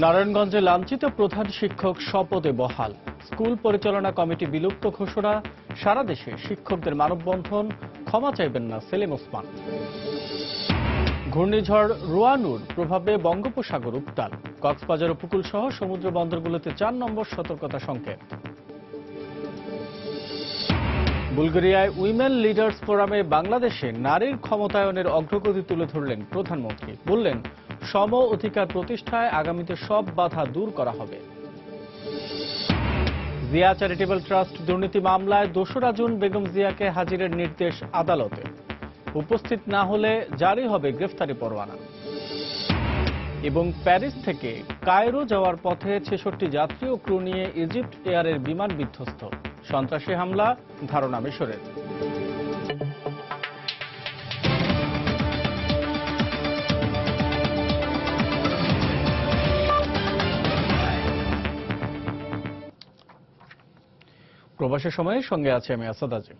নারায়ণগঞ্জে লাঞ্ছিত প্রধান শিক্ষক শপথে বহাল। স্কুল পরিচালনা কমিটি বিলুপ্ত ঘোষণা। সারা দেশে শিক্ষকদের মানববন্ধন। ক্ষমা চাইবেন না সেলিম ওসমান। ঘূর্ণিঝড় রুয়ানুর প্রভাবে বঙ্গোপসাগর উত্তাল। কক্সবাজার উপকূল সহ সমুদ্র বন্দরগুলোতে 4 নম্বর সতর্কতা সংকেত। বুলগেরিয়ায় উইমেন লিডার্স ফোরামে বাংলাদেশে নারীর ক্ষমতায়নের অগ্রগতি তুলে ধরলেন প্রধানমন্ত্রী। বললেন, সম অধিকার প্রতিষ্ঠায় আগামীতে সব বাধা দূর করা হবে। জিয়া চ্যারিটেবল ট্রাস্ট দুর্নীতি মামলায় 2রা জুন বেগম জিয়াকে হাজিরের নির্দেশ আদালতে। উপস্থিত না হলে জারি হবে গ্রেফতারি পরোয়ানা। এবং প্যারিস থেকে কায়রো যাওয়ার পথে 66 যাত্রী ও ক্রু নিয়ে ইজিপ্ট এয়ারের বিমান বিধ্বস্ত। সন্ত্রাসী হামলা, ধারণা মিশরের। প্রবাসের সময়ে সঙ্গে আছে আমি আসাদ আজিম।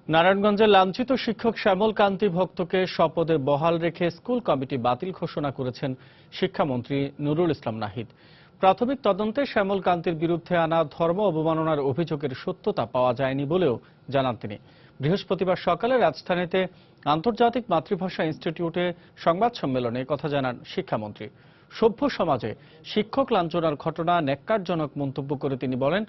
নারায়ণগঞ্জের লাঞ্ছিত শিক্ষক শ্যামল কান্তি ভক্তকে শপথে বহাল রেখে স্কুল কমিটি বাতিল ঘোষণা করেছেন শিক্ষামন্ত্রী নুরুল ইসলাম নাহিদ। প্রাথমিক তদন্তে শ্যামল কান্তির বিরুদ্ধে আনা ধর্ম অবমাননার অভিযোগের সত্যতা পাওয়া যায়নি বলেও জানান তিনি। বৃহস্পতিবার সকালে রাজধানীতে আন্তর্জাতিক মাতৃভাষা ইনস্টিটিউটে সংবাদ সম্মেলনে কথা জানান শিক্ষামন্ত্রী। সভ্য সমাজে শিক্ষক লাঞ্ছনার ঘটনা ন্যাক্কারজনক মন্তব্য করে তিনি বলেন,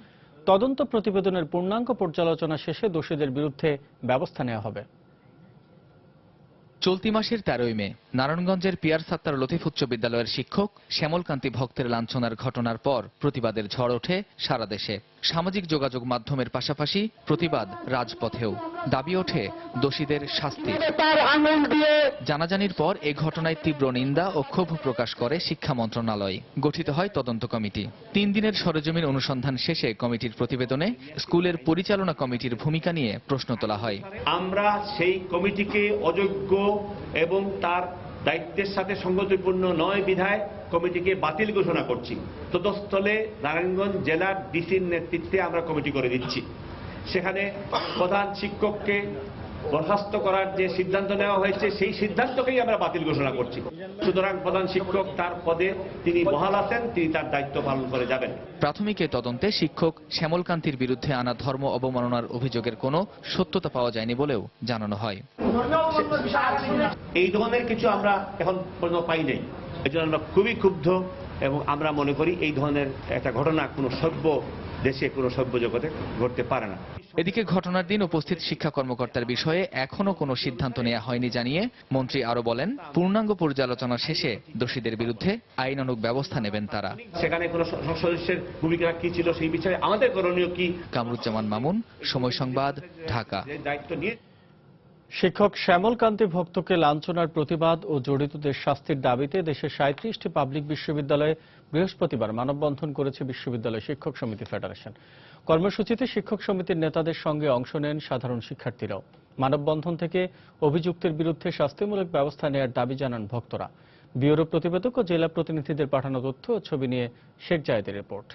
তদন্ত প্রতিবেদনের পূর্ণাঙ্গ পর্যালোচনা শেষে দোষীদের বিরুদ্ধে ব্যবস্থা নেওয়া হবে। চলতি মাসের 13ই মে নারায়ণগঞ্জের পিয়ার সাত্তার লতিফ উচ্চ বিদ্যালয়ের শিক্ষক শ্যামল কান্তি ভক্তের লাঞ্ছনার ঘটনার পর প্রতিবাদের ঝড় ওঠে সারা দেশে। সামাজিক যোগাযোগ মাধ্যমের পাশাপাশি প্রতিবাদ রাজপথেও। দাবি ওঠে দোষীদের শাস্তি। জানাজানির পর এ ঘটনায় তীব্র নিন্দা ও ক্ষোভ প্রকাশ করে শিক্ষা মন্ত্রণালয়। গঠিত হয় তদন্ত কমিটি। 3 দিনের সরেজমিন অনুসন্ধান শেষে কমিটির প্রতিবেদনে স্কুলের পরিচালনা কমিটির ভূমিকা নিয়ে প্রশ্ন তোলা হয়। আমরা সেই কমিটিকে অযোগ্য এবং তার দায়িত্বের সাথে সঙ্গতিপূর্ণ নয় বিধায় কমিটিকে বাতিল ঘোষণা করছি। তদস্থলে নারায়ণগঞ্জ জেলার ডিসির নেতৃত্বে আমরা কমিটি করে দিচ্ছি। সেখানে প্রধান শিক্ষককে বরখাস্ত করার যে সিদ্ধান্ত নেওয়া হয়েছে সেই সিদ্ধান্তকেই আমরা বাতিল ঘোষণা করছি। সুতরাং প্রধান শিক্ষক তার পদে তিনি বহাল আছেন, তিনি তার দায়িত্ব পালন করে যাবেন। প্রাথমিক তদন্তে শিক্ষক শ্যামল কান্তির বিরুদ্ধে আনা ধর্ম অবমাননার অভিযোগের কোনো সত্যতা পাওয়া যায়নি বলেও জানানো হয়। এই ধরনের কিছু আমরা এখন পর্যন্ত পাই নাই। এই জন্য আমরা খুবই ক্ষুব্ধ এবং আমরা মনে করি এই ধরনের একটা ঘটনা কোনো সভ্য দেশে, কোনো সভ্য জগতে ঘটতে পারে না। এদিকে ঘটনার দিন উপস্থিত শিক্ষা কর্মকর্তার বিষয়ে এখনো কোনো সিদ্ধান্ত নেওয়া হয়নি জানিয়ে মন্ত্রী আরো বলেন, পূর্ণাঙ্গ পর্যালোচনা শেষে দোষীদের বিরুদ্ধে আইনানুগ ব্যবস্থা নেবেন তারা। সেখানে কোনো সদস্যের ভূমিকা কি ছিল সেই বিষয়ে আমাদের করণীয় কি। কামরুজ্জামান মামুন, সময় সংবাদ, ঢাকা। দায়িত্ব নিয়ে শিক্ষক শ্যামল কান্তি ভক্তকে লাঞ্ছনার প্রতিবাদ ও জড়িতদের শাস্তির দাবিতে দেশের 37টি পাবলিক বিশ্ববিদ্যালয়ে বৃহস্পতিবার মানববন্ধন করেছে বিশ্ববিদ্যালয় শিক্ষক সমিতি ফেডারেশন। কর্মসূচিতে শিক্ষক সমিতির নেতাদের সঙ্গে অংশ নেন সাধারণ শিক্ষার্থীরাও। মানববন্ধন থেকে অভিযুক্তের বিরুদ্ধে শাস্তিমূলক ব্যবস্থা নেওয়ার দাবি জানান ভক্তরা। ব্যুরো প্রতিবেদক ও জেলা প্রতিনিধিদের পাঠানো তথ্য ও ছবি নিয়ে শেখ জায়েদের রিপোর্ট।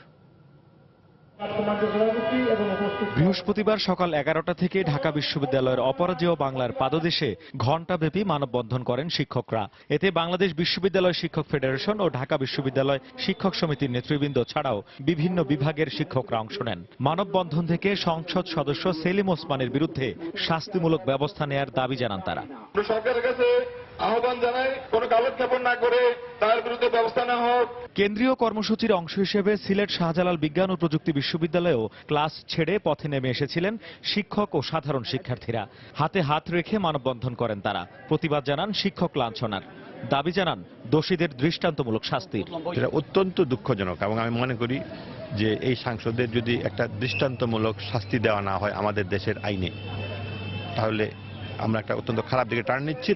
বৃহস্পতিবার সকাল 11টা থেকে ঢাকা বিশ্ববিদ্যালয়ের অপরাজেয় বাংলার পাদদেশে ঘণ্টাব্যাপী মানববন্ধন করেন শিক্ষকরা। এতে বাংলাদেশ বিশ্ববিদ্যালয় শিক্ষক ফেডারেশন ও ঢাকা বিশ্ববিদ্যালয় শিক্ষক সমিতির নেতৃবৃন্দ ছাড়াও বিভিন্ন বিভাগের শিক্ষকরা অংশ নেন। মানববন্ধন থেকে সংসদ সদস্য সেলিম ওসমানের বিরুদ্ধে শাস্তিমূলক ব্যবস্থা নেয়ার দাবি জানান তারা। সরকারের কাছে আহ্বান জানাই, কোনো কালক্ষেপণ না করে তার বিরুদ্ধে ব্যবস্থা নেওয়া হোক। কেন্দ্রীয় কর্মসূচির অংশ হিসেবে সিলেট শাহজালাল বিজ্ঞান ও প্রযুক্তি বিশ্ববিদ্যালয়েও ক্লাস ছেড়ে পথে নেমে এসেছিলেন শিক্ষক ও সাধারণ শিক্ষার্থীরা। হাতে হাত রেখে মানববন্ধন করেন তারা। প্রতিবাদ জানান শিক্ষক লাঞ্ছনার। দাবি জানান দোষীদের দৃষ্টান্তমূলক শাস্তির। এটা অত্যন্ত দুঃখজনক এবং আমি মনে করি যে এই সাংসদদের যদি একটা দৃষ্টান্তমূলক শাস্তি দেওয়া না হয় আমাদের দেশের আইনে, তাহলে আমরা একটা অত্যন্ত খারাপ দিকে টার্ন নিচ্ছি।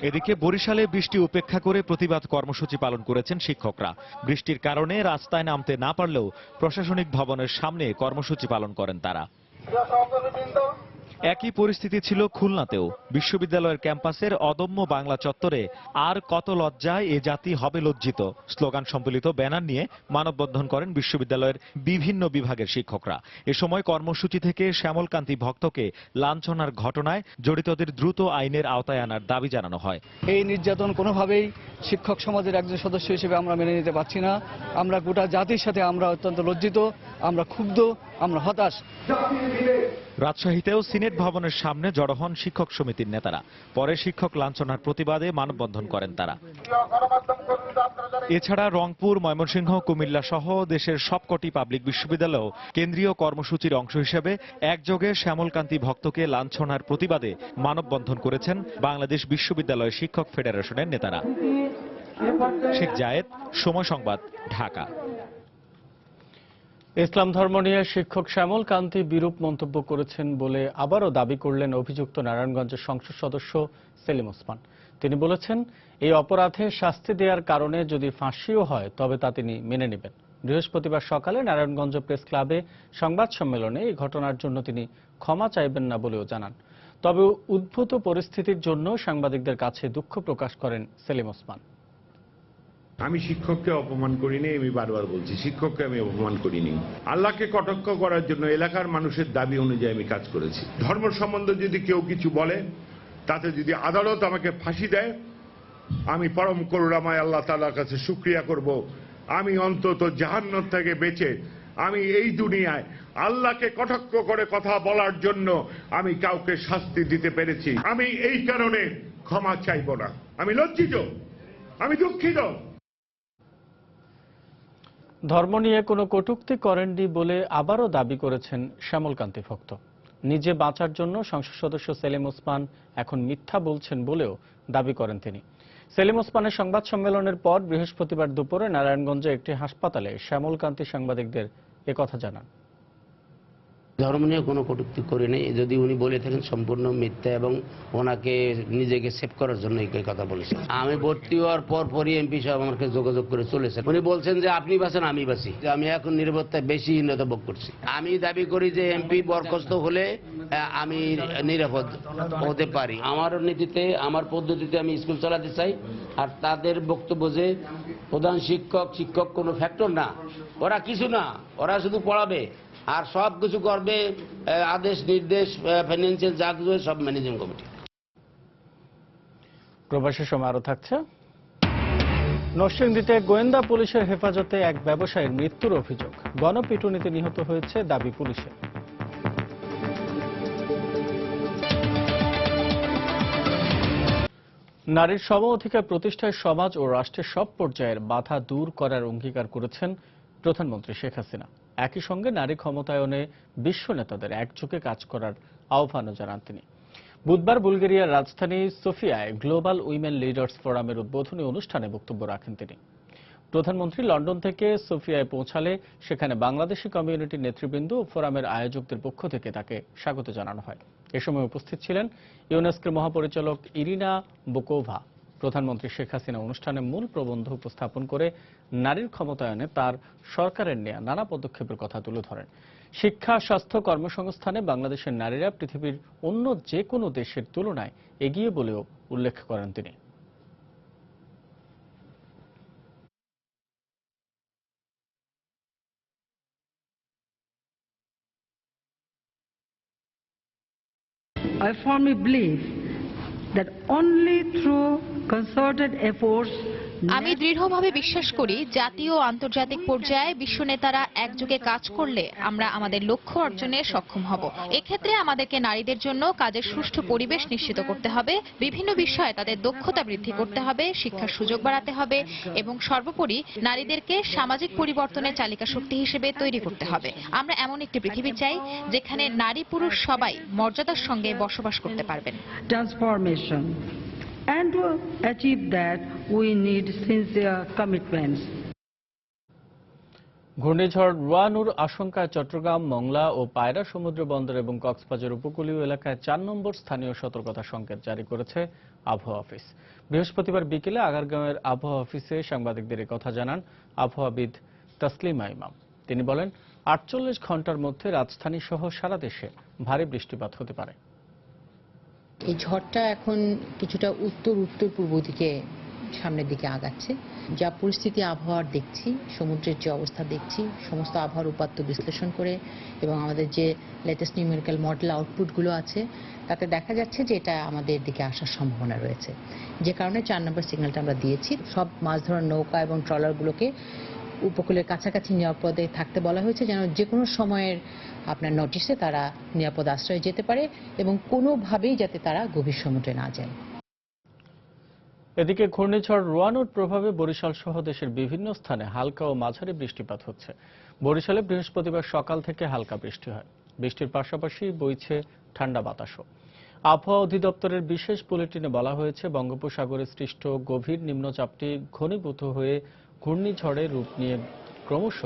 এদিকে বরিশালে বৃষ্টি উপেক্ষা করে প্রতিবাদ কর্মসূচি পালন করেছেন শিক্ষকরা। বৃষ্টির কারণে রাস্তায় নামতে না পারলেও প্রশাসনিক ভবনের সামনে কর্মসূচি পালন করেন তারা। একই পরিস্থিতি ছিল খুলনাতেও। বিশ্ববিদ্যালয়ের ক্যাম্পাসের অদম্য বাংলা চত্বরে আর কত লজ্জায় এ জাতি হবে লজ্জিত স্লোগান সম্বলিত ব্যানার নিয়ে মানববন্ধন করেন বিশ্ববিদ্যালয়ের বিভিন্ন বিভাগের শিক্ষকরা। এ সময় কর্মসূচি থেকে শ্যামলকান্তি ভক্তকে লাঞ্ছনার ঘটনায় জড়িতদের দ্রুত আইনের আওতায় আনার দাবি জানানো হয়। এই নির্যাতন কোনোভাবেই শিক্ষক সমাজের একজন সদস্য হিসেবে আমরা মেনে নিতে পারছি না। আমরা গোটা জাতির সাথে আমরা অত্যন্ত লজ্জিত, আমরা ক্ষুব্ধ, আমরা হতাশ। রাজশাহীতেও সিনেট ভবনের সামনে জড়ো হন শিক্ষক সমিতির নেতারা। পরে শিক্ষক লাঞ্ছনার প্রতিবাদে মানববন্ধন করেন তারা। এছাড়া রংপুর, ময়মনসিংহ, কুমিল্লা সহ দেশের সবকটি পাবলিক বিশ্ববিদ্যালয়েও কেন্দ্রীয় কর্মসূচির অংশ হিসেবে একযোগে শ্যামলকান্তি ভক্তকে লাঞ্ছনার প্রতিবাদে মানববন্ধন করেছেন বাংলাদেশ বিশ্ববিদ্যালয় শিক্ষক ফেডারেশনের নেতারা। শেখ জায়েদ, সময় সংবাদ, ঢাকা। ইসলাম ধর্ম নিয়ে শিক্ষক শ্যামল কান্তি বিরূপ মন্তব্য করেছেন বলে আবারও দাবি করলেন অভিযুক্ত নারায়ণগঞ্জের সংসদ সদস্য সেলিম ওসমান। তিনি বলেছেন, এই অপরাধে শাস্তি দেওয়ার কারণে যদি ফাঁসিও হয় তবে তা তিনি মেনে নেবেন। বৃহস্পতিবার সকালে নারায়ণগঞ্জ প্রেস ক্লাবে সংবাদ সম্মেলনে এই ঘটনার জন্য তিনি ক্ষমা চাইবেন না বলেও জানান। তবে উদ্ভূত পরিস্থিতির জন্য সাংবাদিকদের কাছে দুঃখ প্রকাশ করেন সেলিম ওসমান। আমি শিক্ষককে অপমান করিনি, আমি বারবার বলছি শিক্ষককে আমি অপমান করিনি। আল্লাহকে কটাক্ষ করার জন্য এলাকার মানুষের দাবি অনুযায়ী আমি কাজ করেছি। ধর্ম সম্বন্ধে যদি কেউ কিছু বলে, তাতে যদি আদালত আমাকে ফাঁসি দেয়, আমি পরম করুণাময় আল্লাহ তাআলার কাছে শুকরিয়া করব। আমি অন্তত জাহান্নাম থেকে বেঁচে আমি এই দুনিয়ায় আল্লাহকে কটাক্ষ করে কথা বলার জন্য আমি কাউকে শাস্তি দিতে পেরেছি। আমি এই কারণে ক্ষমা চাইব না। আমি লজ্জিত, আমি দুঃখিত। ধর্ম নিয়ে কোনো কটূক্তি করেননি বলে আবারও দাবি করেছেন শ্যামলকান্তি ভক্ত। নিজে বাঁচার জন্য সংসদ সদস্য সেলিম ওসমান এখন মিথ্যা বলছেন বলেও দাবি করেন তিনি। সেলিম ওসমানের সংবাদ সম্মেলনের পর বৃহস্পতিবার দুপুরে নারায়ণগঞ্জে একটি হাসপাতালে শ্যামলকান্তি সাংবাদিকদের একথা জানান। ধর্ম নিয়ে কোনো কটূক্তি করে নেই, যদি উনি বলে থাকেন সম্পূর্ণ মিথ্যা এবং ওনাকে নিজেকে সেভ করার জন্য এই কথা বলেছেন। আমি ভর্তি হওয়ার পরই এমপি সাহেব আমাকে যোগাযোগ করে চলেছেন। উনি বলছেন যে আপনি বাঁচেন আমি বাঁচি। আমি এখন নিরাপত্তায় বেশি হীনতা ভোগ করছি। আমি দাবি করি যে এমপি বরখাস্ত হলে আমি নিরাপদ হতে পারি। আমার নীতিতে, আমার পদ্ধতিতে আমি স্কুল চালাতে চাই। আর তাদের বক্তব্য যে প্রধান শিক্ষক কোনো ফ্যাক্টর না, ওরা কিছু না, ওরা শুধু পড়াবে আর সব কিছু করবে, আদেশ নির্দেশ, ফাইন্যান্সিয়াল যা কিছু সব ম্যানেজিং কমিটি। প্রবাসের সময় আরো থাকছে। নরসিংদীতে গোয়েন্দা পুলিশের হেফাজতে এক ব্যবসায়ীর মৃত্যুর অভিযোগ। গণপিটুনিতে নিহত হয়েছে দাবি পুলিশের। নারীর সম অধিকার প্রতিষ্ঠায় সমাজ ও রাষ্ট্রের সব পর্যায়ের বাধা দূর করার অঙ্গীকার করেছেন প্রধানমন্ত্রী শেখ হাসিনা। একই সঙ্গে নারী ক্ষমতায়নে বিশ্ব নেতাদের একযোগে কাজ করার আহ্বানও জানান তিনি। বুধবার বুলগেরিয়ার রাজধানী সোফিয়ায় গ্লোবাল উইমেন লিডার্স ফোরামের উদ্বোধনী অনুষ্ঠানে বক্তব্য রাখেন তিনি। প্রধানমন্ত্রী লন্ডন থেকে সোফিয়ায় পৌঁছালে সেখানে বাংলাদেশি কমিউনিটির নেতৃবৃন্দ ও ফোরামের আয়োজকদের পক্ষ থেকে তাকে স্বাগত জানানো হয়। এ সময় উপস্থিত ছিলেন ইউনেস্কোর মহাপরিচালক ইরিনা বোকোভা। প্রধানমন্ত্রী শেখ হাসিনা অনুষ্ঠানে মূল প্রবন্ধ উপস্থাপন করে নারীর ক্ষমতায়নে তার সরকারের নেয়া নানা পদক্ষেপের কথা তুলে ধরেন। শিক্ষা, স্বাস্থ্য, কর্মসংস্থানে বাংলাদেশের নারীরা পৃথিবীর অন্য যে কোনো দেশের তুলনায় এগিয়ে বলেও উল্লেখ করেন তিনি। I firmly believe that only through concerted efforts আমি দৃঢ়ভাবে বিশ্বাস করি জাতীয় ও আন্তর্জাতিক পর্যায়ে বিশ্ব নেতারা একযোগে কাজ করলে আমরা আমাদের লক্ষ্য অর্জনে সক্ষম হব। এক্ষেত্রে আমাদেরকে নারীদের জন্য কাজের সুষ্ঠু পরিবেশ নিশ্চিত করতে হবে, বিভিন্ন বিষয়ে তাদের দক্ষতা বৃদ্ধি করতে হবে, শিক্ষার সুযোগ বাড়াতে হবে এবং সর্বোপরি নারীদেরকে সামাজিক পরিবর্তনের চালিকা শক্তি হিসেবে তৈরি করতে হবে। আমরা এমন একটি পৃথিবী চাই যেখানে নারী পুরুষ সবাই মর্যাদার সঙ্গে বসবাস করতে পারবেন। Transformation. And to achieve that, we need sincere commitments. ঘূর্ণিঝড় রুয়ানুর আশঙ্কায় চট্টগ্রাম, মংলা ও পায়রা সমুদ্র বন্দর এবং কক্সবাজার উপকূলীয় এলাকায় 4 নম্বর স্থানীয় সতর্কতা সংকেত জারি করেছে আবহাওয়া অফিস। বৃহস্পতিবার বিকেলে আগারগাঁওয়ের আবহাওয়া অফিসে সাংবাদিকদের কথা জানান আবহাওয়াবিদ তাসলিমা ইমাম। তিনি বলেন, 48 ঘন্টার মধ্যে রাজধানী সহ সারা দেশে ভারী বৃষ্টিপাত হতে পারে। এই ঝড়টা এখন কিছুটা উত্তর পূর্ব দিকে সামনের দিকে আগাচ্ছে। যা পরিস্থিতি আবহাওয়ার দেখছি, সমুদ্রের যে অবস্থা দেখছি, সমস্ত আবহাওয়ার উপাত্ত বিশ্লেষণ করে এবং আমাদের যে লেটেস্ট নিউমেরিক্যাল মডেল আউটপুটগুলো আছে তাতে দেখা যাচ্ছে যে এটা আমাদের দিকে আসার সম্ভাবনা রয়েছে, যে কারণে 4 নম্বর সিগন্যালটা আমরা দিয়েছি। সব মাছ ধরার নৌকা এবং ট্রলারগুলোকে উপকূলের কাছাকাছি নিরাপদে থাকতে বলা হয়েছে, যেন যে কোনো সময়ের আপনার নোটিশে তারা নিরাপদ আশ্রয়ে যেতে পারে এবং কোনোভাবেই যাতে তারা গভীর সমুদ্রে না যায়। এদিকে ঘূর্ণিঝড় রোয়ানুর প্রভাবে বরিশাল সহ দেশের বিভিন্ন স্থানে হালকা ও মাঝারি বৃষ্টিপাত হচ্ছে। বরিশালে বৃহস্পতিবার সকাল থেকে হালকা বৃষ্টি হয়। বৃষ্টির পাশাপাশি বইছে ঠান্ডা বাতাসও। আবহাওয়া অধিদপ্তরের বিশেষ বুলেটিনে বলা হয়েছে, বঙ্গোপসাগরে সৃষ্ট গভীর নিম্নচাপটি ঘনীভূত হয়ে ঘূর্ণিঝড়ের রূপ নিয়ে ক্রমশ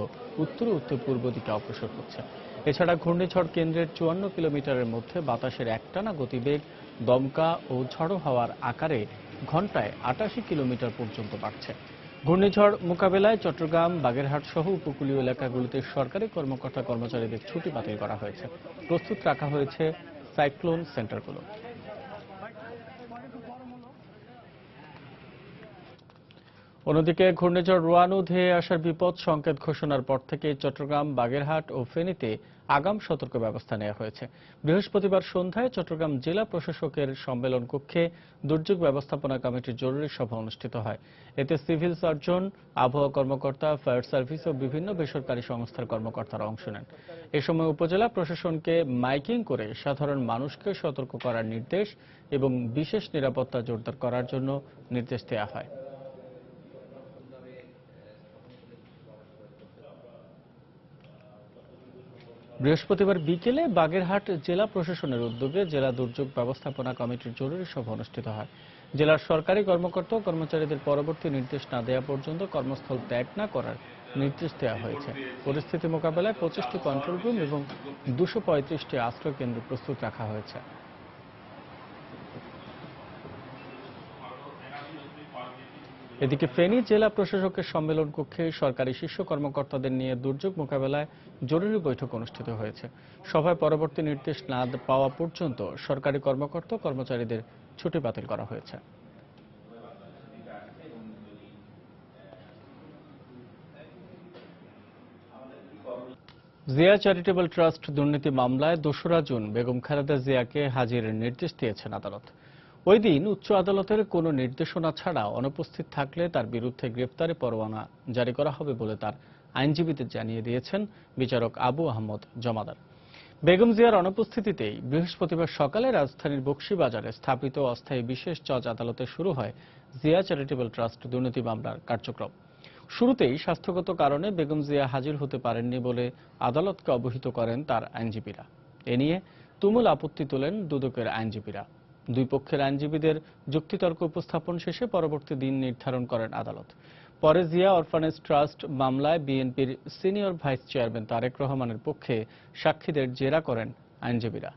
উত্তর পূর্ব দিকে অগ্রসর হচ্ছে। এছাড়া ঘূর্ণিঝড় কেন্দ্রের 54 কিলোমিটারের মধ্যে বাতাসের একটানা গতিবেগ দমকা ও ঝড়ো হাওয়ার আকারে ঘন্টায় 88 কিলোমিটার পর্যন্ত বাড়ছে। ঘূর্ণিঝড় মোকাবেলায় চট্টগ্রাম, বাগেরহাট সহ উপকূলীয় এলাকাগুলিতে সরকারি কর্মকর্তা কর্মচারীদের ছুটি বাতিল করা হয়েছে। প্রস্তুত রাখা হয়েছে সাইক্লোন সেন্টারগুলো। অন্যদিকে ঘূর্ণিঝড় রোয়ানু ধেয়ে আসার বিপদ সংকেত ঘোষণার পর থেকে চট্টগ্রাম, বাগেরহাট ও ফেনীতে আগাম সতর্ক ব্যবস্থা নেওয়া হয়েছে। বৃহস্পতিবার সন্ধ্যায় চট্টগ্রাম জেলা প্রশাসকের সম্মেলন কক্ষে দুর্যোগ ব্যবস্থাপনা কমিটির জরুরি সভা অনুষ্ঠিত হয়। এতে সিভিল সার্জন, আবহাওয়া কর্মকর্তা, ফায়ার সার্ভিস ও বিভিন্ন বেসরকারি সংস্থার কর্মকর্তারা অংশ নেন। এ সময় উপজেলা প্রশাসনকে মাইকিং করে সাধারণ মানুষকে সতর্ক করার নির্দেশ এবং বিশেষ নিরাপত্তা জোরদার করার জন্য নির্দেশ দেওয়া হয়। বৃহস্পতিবার বিকেলে বাগেরহাট জেলা প্রশাসনের উদ্যোগে জেলা দুর্যোগ ব্যবস্থাপনা কমিটির জরুরি সভা অনুষ্ঠিত হয়। জেলার সরকারি কর্মকর্তা ও কর্মচারীদের পরবর্তী নির্দেশ না দেওয়া পর্যন্ত কর্মস্থল ত্যাগ না করার নির্দেশ দেওয়া হয়েছে। পরিস্থিতি মোকাবেলায় 25টি কন্ট্রোল রুম এবং 235টি আশ্রয় কেন্দ্র প্রস্তুত রাখা হয়েছে। এদিকে ফেনী জেলা প্রশাসকের সম্মেলন কক্ষে সরকারি শীর্ষ কর্মকর্তাদের নিয়ে দুর্যোগ মোকাবেলায় জরুরি বৈঠক অনুষ্ঠিত হয়েছে। সভায় পরবর্তী নির্দেশ না পাওয়া পর্যন্ত সরকারি কর্মকর্তা কর্মচারীদের ছুটি বাতিল করা হয়েছে। জিয়া চ্যারিটেবল ট্রাস্ট দুর্নীতি মামলায় 2রা জুন বেগম খালেদা জিয়াকে হাজিরের নির্দেশ দিয়েছেন আদালত। ওই দিন উচ্চ আদালতের কোনো নির্দেশনা ছাড়া অনুপস্থিত থাকলে তার বিরুদ্ধে গ্রেফতারি পরোয়ানা জারি করা হবে বলে তার আইনজীবীদের জানিয়ে দিয়েছেন বিচারক আবু আহমদ জমাদার। বেগম জিয়ার অনুপস্থিতিতেই বৃহস্পতিবার সকালে রাজধানীর বকশীবাজারে স্থাপিত অস্থায়ী বিশেষ জজ আদালতে শুরু হয় জিয়া চ্যারিটেবল ট্রাস্ট দুর্নীতি মামলার কার্যক্রম। শুরুতেই স্বাস্থ্যগত কারণে বেগম জিয়া হাজির হতে পারেননি বলে আদালতকে অবহিত করেন তার আইনজীবীরা। এ নিয়ে তুমুল আপত্তি তোলেন দুদকের আইনজীবীরা। দুই পক্ষের আইনজীবীদের যুক্তিতর্ক উপস্থাপন শেষে পরবর্তী দিন নির্ধারণ করেন আদালত। পরে জিয়া অরফানেজ ট্রাস্ট মামলায় বিএনপির সিনিয়র ভাইস চেয়ারম্যান তারেক রহমানের পক্ষে সাক্ষীদের জেরা করেন আইনজীবীরা।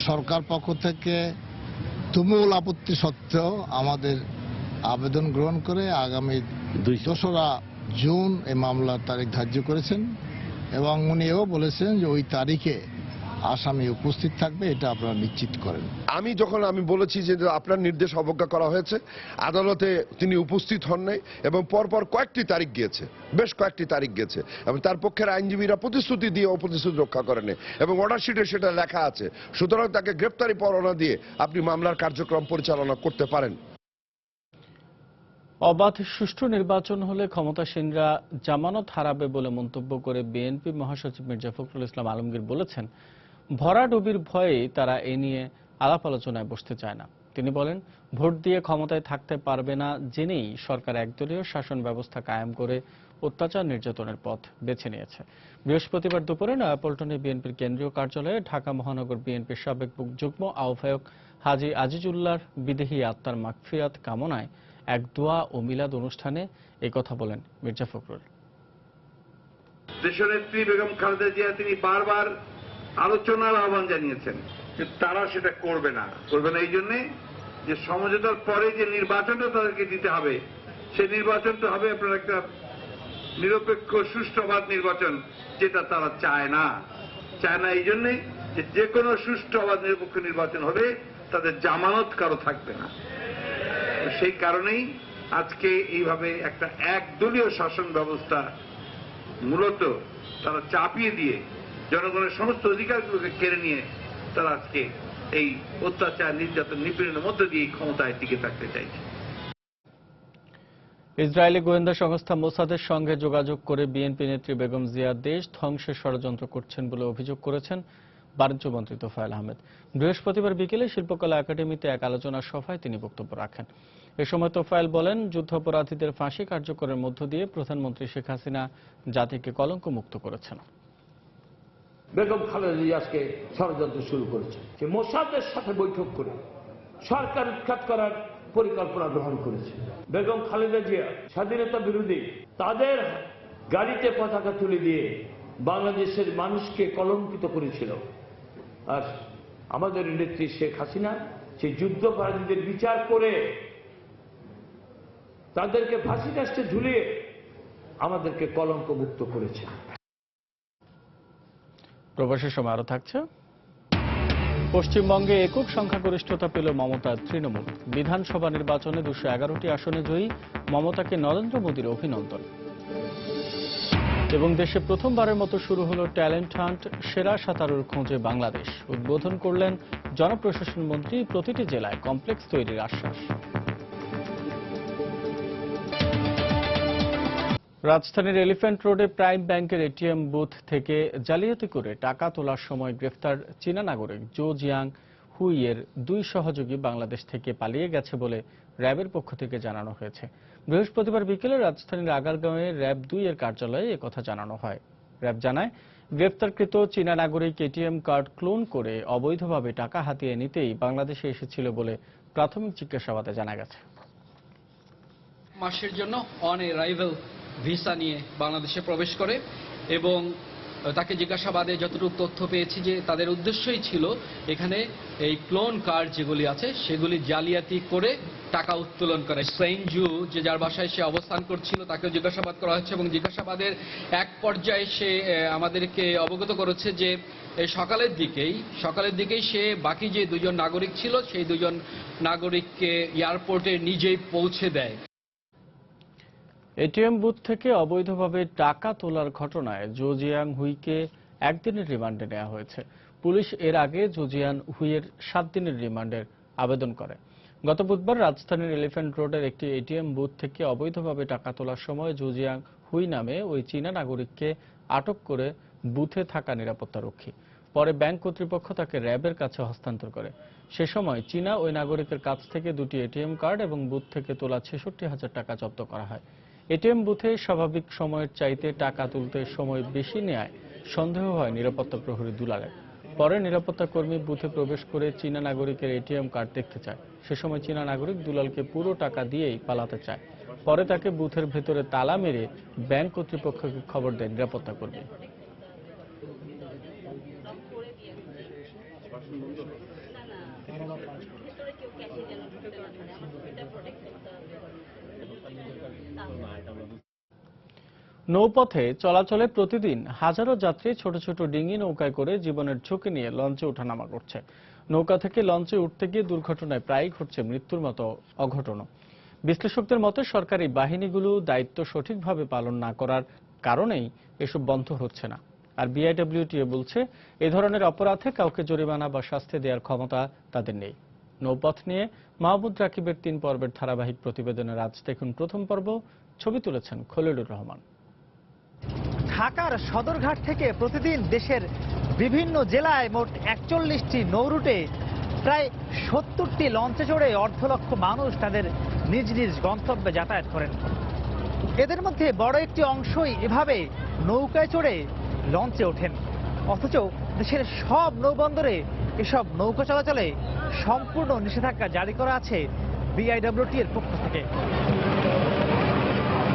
সরকার পক্ষ থেকে তুমুল আপত্তি সত্ত্বেও আমাদের আবেদন গ্রহণ করে আগামী 2রা জুন এই মামলার তারিখ ধার্য করেছেন এবং উনি এও বলেছেন যে ওই তারিখে আসামি উপস্থিত থাকবে, এটা আপনারা নিশ্চিত করেন। আমি বলেছি যে আপনার নির্দেশ অবজ্ঞা করা হয়েছে, আদালতে তিনি উপস্থিত হন নাই এবং পরপর কয়েকটি তারিখ গিয়েছে, বেশ কয়েকটি তারিখ গেছে এবং তার পক্ষের আইনজীবীরা প্রতিশ্রুতি দিয়ে অপ্রতিশ্রুতি রক্ষা করেনি এবং অর্ডার শিটে সেটা লেখা আছে। সুতরাং তাকে গ্রেপ্তারি পরোয়ানা দিয়ে আপনি মামলার কার্যক্রম পরিচালনা করতে পারেন। অবাধ সুষ্ঠু নির্বাচন হলে ক্ষমতাসীনরা জামানত হারাবে বলে মন্তব্য করে বিএনপি মহাসচিব মির্জা ফখরুল ইসলাম আলমগীর বলেছেন, ভরাডুবির ভয়ে তারা এ নিয়ে আলাপ আলোচনায় বসতে চায় না। তিনি বলেন, ভোট দিয়ে ক্ষমতায় থাকতে পারবে না জেনেই সরকার একদলীয় শাসন ব্যবস্থা কায়েম করে অত্যাচার নির্যাতনের পথ বেছে নিয়েছে। বৃহস্পতিবার দুপুরে নয়াপল্টনে বিএনপির কেন্দ্রীয় কার্যালয়ে ঢাকা মহানগর বিএনপির সাবেক যুগ্ম আহ্বায়ক হাজী আজিজুল্লাহর বিদেহী আত্মার মাগফিরাত কামনায় এক দোয়া ও মিলাদ অনুষ্ঠানে এই কথা বলেন মির্জা ফখরুল। দেশনেত্রী বেগম খালেদা জিয়া তিনি বারবার আলোচনার আহ্বান জানিয়েছেন যে তারা সেটা করবে না এই জন্যে যে সমঝোতার পরে যে নির্বাচনটা তাদেরকে দিতে হবে, সেই নির্বাচনটা হবে আপনার একটা নিরপেক্ষ সুষ্ঠু অবাধ নির্বাচন, যেটা তারা চায় না এই জন্যে যে কোনো সুষ্ঠু অবাধ নিরপেক্ষ নির্বাচন হবে তাদের জামানত কারো থাকবে না। সেই কারণেই আজকে এইভাবে একটা একদলীয় শাসন ব্যবস্থা মূলত তারা চাপিয়ে দিয়ে জনগণের সমস্ত অধিকারগুলোকে কেড়ে নিয়ে তারা আজকে এই অত্যাচার, নির্যাতন, নিপীড়নের মধ্য দিয়ে ক্ষমতায় টিকে থাকতে চাইছে। ইসরায়েলি গোয়েন্দা সংস্থা মোসাদের সঙ্গে যোগাযোগ করে বিএনপি নেত্রী বেগম জিয়া দেশ ধ্বংসের ষড়যন্ত্র করছেন বলে অভিযোগ করেছেন বাণিজ্যমন্ত্রী তোফায়েল আহমেদ। বৃহস্পতিবার বিকেলে শিল্পকলা একাডেমিতে এক আলোচনা সভায় তিনি বক্তব্য রাখেন। এ সময় তোফায়েল বলেন, যুদ্ধাপরাধীদের ফাঁসি কার্যকরের মধ্য দিয়ে প্রধানমন্ত্রী শেখ হাসিনা জাতিকে কলঙ্ক মুক্ত করেছেন। বেগম খালেদা জিয়া আজকে ষড়যন্ত্র শুরু করেছে, যে মোসাদের সাথে বৈঠক করে সরকার উৎখাত করার পরিকল্পনা গ্রহণ করেছে। বেগম খালেদা জিয়া স্বাধীনতা বিরোধী, তাদের গাড়িতে পতাকা তুলে দিয়ে বাংলাদেশের মানুষকে কলঙ্কিত করেছিল। আর আমাদের নেত্রী শেখ হাসিনা সেই যুদ্ধাপরাধীদের বিচার করে তাদেরকে ফাঁসি কাস্টে ঝুলিয়ে আমাদেরকে কলঙ্ক মুক্ত করেছে। প্রবাসের সময় আরো থাকছে। পশ্চিমবঙ্গে একক সংখ্যাগরিষ্ঠতা পেল মমতার তৃণমূল। বিধানসভা নির্বাচনে 211টি আসনে জয়ী মমতাকে নরেন্দ্র মোদীর অভিনন্দন। এবং দেশে প্রথমবারের মতো শুরু হলো ট্যালেন্ট হান্ট, সেরা সাঁতারুর খোঁজে বাংলাদেশ। উদ্বোধন করলেন জনপ্রশাসন মন্ত্রী। প্রতিটি জেলায় কমপ্লেক্স তৈরির আশ্বাস। রাজধানীর এলিফ্যান্ট রোডে প্রাইম ব্যাংকের এটিএম বুথ থেকে জালিয়াতি করে টাকা তোলার সময় গ্রেফতার চীনা নাগরিক জো জিয়াং হুইয়ের 2 সহযোগী বাংলাদেশ থেকে পালিয়ে গেছে বলে র্যাবের পক্ষ থেকে জানানো হয়েছে। বৃহস্পতিবার বিকেলে রাজধানীর আগারগাঁওয়ে র্যাব 2 এর কার্যালয়ে একথা জানানো হয়। র্যাব জানায়, গ্রেফতারকৃত চীনা নাগরিক এটিএম কার্ড ক্লোন করে অবৈধভাবে টাকা হাতিয়ে নিতেই বাংলাদেশে এসেছিল বলে প্রাথমিক জিজ্ঞাসাবাদে জানা গেছে। মাসের জন্য অন অ্যারাইভাল ভিসা নিয়ে বাংলাদেশে প্রবেশ করে এবং তাকে জিজ্ঞাসাবাদে যতটুকু তথ্য পেয়েছি যে তাদের উদ্দেশ্যই ছিল এখানে এই ক্লোন কার্ড যেগুলি আছে সেগুলি জালিয়াতি করে টাকা উত্তোলন করে। সেইনজু যে যার বাসায় সে অবস্থান করছিল তাকেও জিজ্ঞাসাবাদ করা হচ্ছে এবং জিজ্ঞাসাবাদের এক পর্যায়ে সে আমাদেরকে অবগত করেছে যে সকালের দিকেই সে বাকি যে 2 জন নাগরিক ছিল সেই 2 জন নাগরিককে এয়ারপোর্টে নিজেই পৌঁছে দেয়। এটিএম বুথ থেকে অবৈধভাবে টাকা তোলার ঘটনায় জো জিয়াং হুইকে 1 দিনের রিমান্ডে নেওয়া হয়েছে। পুলিশ এর আগে জো জিয়াং হুইয়ের 7 দিনের রিমান্ডের আবেদন করে। গত বুধবার রাজধানীর এলিফ্যান্ট রোডের একটি এটিএম বুথ থেকে অবৈধভাবে টাকা তোলার সময় জো জিয়াং হুই নামে ওই চীনা নাগরিককে আটক করে বুথে থাকা নিরাপত্তারক্ষী। পরে ব্যাংক কর্তৃপক্ষ তাকে র্যাবের কাছে হস্তান্তর করে। সে সময় চীনা ওই নাগরিকের কাছ থেকে 2টি এটিএম কার্ড এবং বুথ থেকে তোলা 66,000 টাকা জব্দ করা হয়। এটিএম বুথে স্বাভাবিক সময়ের চাইতে টাকা তুলতে সময় বেশি নেয় সন্দেহ হয় নিরাপত্তা প্রহরী দুলালের। পরে নিরাপত্তা কর্মী বুথে প্রবেশ করে চীনা নাগরিকের এটিএম কার্ড দেখতে চায়। সে সময় চীনা নাগরিক দুলালকে পুরো টাকা দিয়েই পালাতে চায়। পরে তাকে বুথের ভেতরে তালা মেরে ব্যাংক কর্তৃপক্ষকে খবর দেয় নিরাপত্তা কর্মী। নৌপথে চলাচলে প্রতিদিন হাজারো যাত্রী ছোট ছোট ডিঙি নৌকায় করে জীবনের ঝুঁকি নিয়ে লঞ্চে ওঠানামা করছে। নৌকা থেকে লঞ্চে উঠতে গিয়ে দুর্ঘটনায় প্রায়ই ঘটছে মৃত্যুর মতো অঘটনও। বিশ্লেষকদের মতে সরকারি বাহিনীগুলো দায়িত্ব সঠিকভাবে পালন না করার কারণেই এসব বন্ধ হচ্ছে না। আর বিআইডব্লিউটিএ বলছে, এ ধরনের অপরাধে কাউকে জরিমানা বা শাস্তি দেওয়ার ক্ষমতা তাদের নেই। নৌপথ নিয়ে মাহমুদ রাকিবের 3 পর্বের ধারাবাহিক প্রতিবেদনের আজ দেখুন প্রথম পর্ব। ছবি তুলেছেন খলিলুর রহমান। ঢাকার সদরঘাট থেকে প্রতিদিন দেশের বিভিন্ন জেলায় মোট 41টি নৌরুটে প্রায় 70টি লঞ্চে চড়ে 1.5 লক্ষ মানুষ তাদের নিজ নিজ গন্তব্যে যাতায়াত করেন। এদের মধ্যে বড় একটি অংশই এভাবে নৌকায় চড়ে লঞ্চে ওঠেন। অথচ দেশের সব নৌবন্দরে এসব নৌকা চলাচলে সম্পূর্ণ নিষেধাজ্ঞা জারি করা আছে বিআইডব্লিউটি এর পক্ষ থেকে।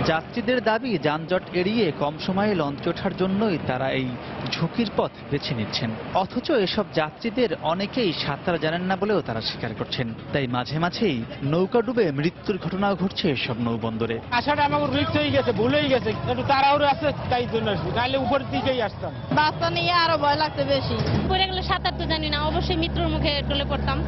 যাত্রীদের দাবি যানজট এড়িয়ে কম সময়ে লঞ্চে ওঠার জন্যই তারা এই ঝুঁকির পথ বেছে নিচ্ছেন। অথচ এসব যাত্রীদের অনেকেই সাঁতার জানেন না বলেও তারা স্বীকার করছেন। তাই মাঝে মাঝেই নৌকা ডুবে মৃত্যুর ঘটনাও ঘটছে এসব নৌবন্দরে। আসাটা আমার রিস্ক হয়ে গেছে, ভুল হয়ে গেছে, একটু তাড়াহুড়ো আছে তাই জন্য আসছি, নাহলে উপরের দিকেই আসতাম। বাচ্চা নিয়ে আরো ভয় লাগছে বেশি। পড়ে গেলে সাঁতার তো জানি না, অবশ্যই মৃত্যুর মুখে টলে পড়তাম।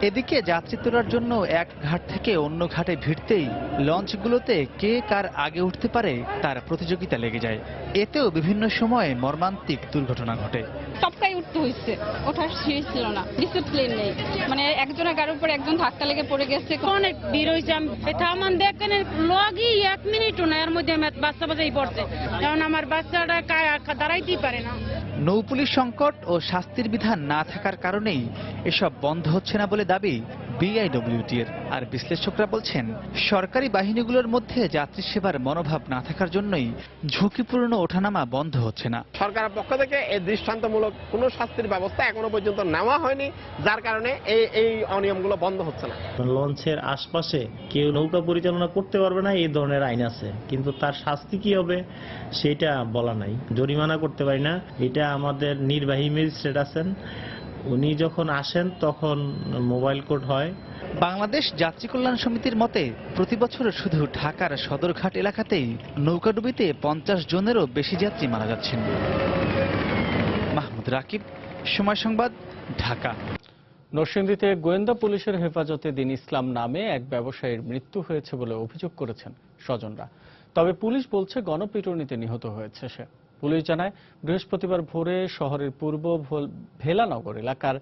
এদিকে যাত্রী তোলার জন্য এক ঘাট থেকে অন্য ঘাটে ভিড়তেই লঞ্চগুলোতে কে কার আগে উঠতে পারে তার প্রতিযোগিতা লেগে যায়। এতেও বিভিন্ন সময়ে মর্মান্তিক দুর্ঘটনা ঘটে। টপকাই উঠতে হয়েছে, ওঠার সিঁড়ি ছিল না, ডিসিপ্লিন নেই, মানে একজনের গাড়ির উপর একজন ধাক্কা লেগে পড়ে গেছে। অনেক ভিড় হয়েছে, এটা আমার দেখেন লগই 1 মিনিটও না, এর মধ্যে বাচ্চা বাজাই পড়ছে, কারণ আমার বাচ্চাটা দাঁড়াইতেই পারে না। নৌপুলিশ সংকট ও শাস্তির বিধান না থাকার কারণেই এসব বন্ধ হচ্ছে না বলে দাবি বিআইডব্লিউটির। আর বিশ্লেষকরা বলছেন, সরকারি বাহিনীগুলোর মধ্যে যাত্রী সেবার মনোভাব না থাকার জন্যই ঝুঁকিপূর্ণ ওঠানামা বন্ধ হচ্ছে না। সরকারের পক্ষ থেকে এই দৃষ্টান্তমূলক কোনো শাস্তির ব্যবস্থা এখনো পর্যন্ত নেওয়া হয়নি, যার কারণে এই অনিয়মগুলো বন্ধ হচ্ছে না। লঞ্চের আশপাশে কেউ নৌকা পরিচালনা করতে পারবে না, এই ধরনের আইন আছে, কিন্তু তার শাস্তি কি হবে সেটা বলা নাই। জরিমানা করতে পারি না, এটা আমাদের নির্বাহী ম্যাজিস্ট্রেট আছেন, উনি যখন আসেন তখন মোবাইল কোড হয়। বাংলাদেশ যাত্রী কল্যাণ সমিতির মতে প্রতি বছর শুধু ঢাকার সদরঘাট এলাকাতেই নৌকাডুবিতে 50 জনেরও বেশি যাত্রী মারা যাচ্ছেন। মাহমুদ রাকিব, সময় সংবাদ, ঢাকা। নরসিংদীতে গোয়েন্দা পুলিশের হেফাজতে দিন ইসলাম নামে এক ব্যবসায়ীর মৃত্যু হয়েছে বলে অভিযোগ করেছেন স্বজনরা। তবে পুলিশ বলছে গণপিটুনিতে নিহত হয়েছে সে। পুলিশ জানায়, বৃহস্পতিবার ভোরে শহরের পূর্ব ভেলানগর এলাকার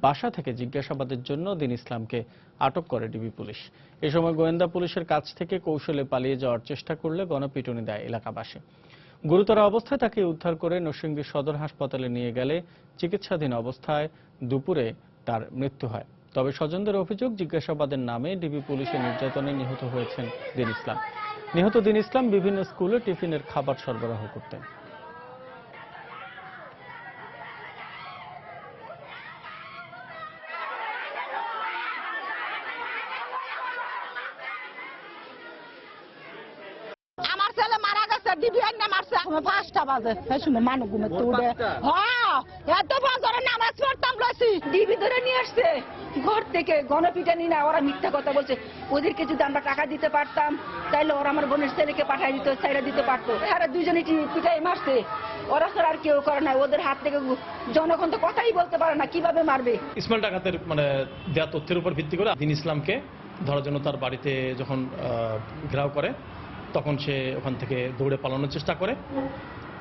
বাসা থেকে জিজ্ঞাসাবাদের জন্য দিন ইসলামকে আটক করে ডিবি পুলিশ। এ সময় গোয়েন্দা পুলিশের কাছ থেকে কৌশলে পালিয়ে যাওয়ার চেষ্টা করলে গণপিটুনি দেয় এলাকাবাসী। গুরুতর অবস্থায় তাকে উদ্ধার করে নরসিংদী সদর হাসপাতালে নিয়ে গেলে চিকিৎসাধীন অবস্থায় দুপুরে তার মৃত্যু হয়। তবে স্বজনদের অভিযোগ, জিজ্ঞাসাবাদের নামে ডিবি পুলিশের নির্যাতনে নিহত হয়েছেন দিন ইসলাম। নিহত দিন ইসলাম বিভিন্ন স্কুলে টিফিনের খাবার সরবরাহ করতেন। ঘর থেকে গণপিটানি না, ওরা মিথ্যা কথা বলছে। ওদেরকে যদি আমরা টাকা দিতে পারতাম তাইলে ওরা আমার বোনের ছেলেকে পাঠাই দিত, ছেড়ে দিতে পারতো। এরা দুজনে পিটাই মারছে, ওরা ছাড়া আর কেউ করে না। ওদের হাত থেকে জনগণ তো কথাই বলতে পারে না, কিভাবে মারবে। ইসমাইল ডাকাতের দেয়া তথ্যের উপর ভিত্তি করে দিন ইসলামকে ধরার জন্য তার বাড়িতে যখন ঘেরাও করে, তখন সে ওখান থেকে দৌড়ে পালানোর চেষ্টা করে।